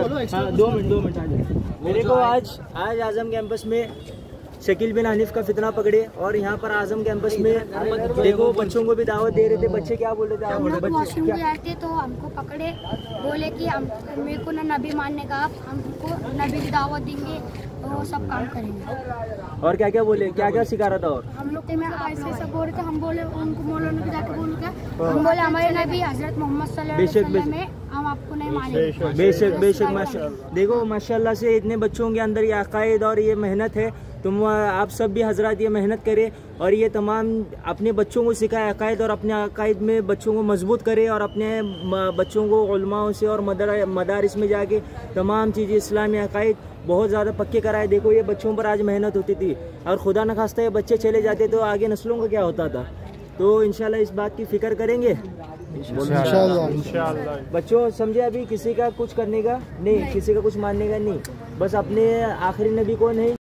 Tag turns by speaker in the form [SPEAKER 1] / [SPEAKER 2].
[SPEAKER 1] हाँ 2 मिनट आ जाए। मेरे को आज आजम कैंपस में शकील बिन हनीफ का फितना पकड़े और यहाँ पर आजम कैंपस में देखो बच्चों को भी दावत दे रहे थे। बच्चे क्या बोल रहे थे?
[SPEAKER 2] हम लोग वॉशरूम में आए थे तो हमको पकड़े, बोले कि हम मेरे को ना नबी मानने का, आप हमको नबी की दावत देंगे तो वो सब काम करेंगे।
[SPEAKER 1] और क्या क्या बोले? क्या क्या सिखा रहा था? और
[SPEAKER 2] हम लोग में ऐसे सब बोल रहे थे। हम बोले उनको मौलाना को जाके बोल क्या, हम बोले हमारे नबी हजरत मोहम्मद सल्लल्लाहु अलैहि वसल्लम है, हम आपको नहीं मानेंगे।
[SPEAKER 1] बेशक माशाल्लाह। देखो माशाल्लाह से इतने बच्चों के अंदर ये अकायद और ये मेहनत है। तुम आप सब भी हजरात ये मेहनत करें और ये तमाम अपने बच्चों को सिखाए अकायद और अपने अकायद में बच्चों को मजबूत करे और अपने बच्चों को उलमाओं से और मदारिस में जाके तमाम चीज़ें इस्लामी अकायद बहुत ज़्यादा पक्के कराए। देखो ये बच्चों पर आज मेहनत होती थी और खुदा न खास्ता ये बच्चे चले जाते तो आगे नस्लों का क्या होता था। तो इंशाल्लाह इस बात की फ़िक्र करेंगे इंशाल्लाह। बच्चों समझे, अभी किसी का कुछ करने का नहीं, किसी का कुछ मानने का नहीं, बस अपने आखिरी नबी को नहीं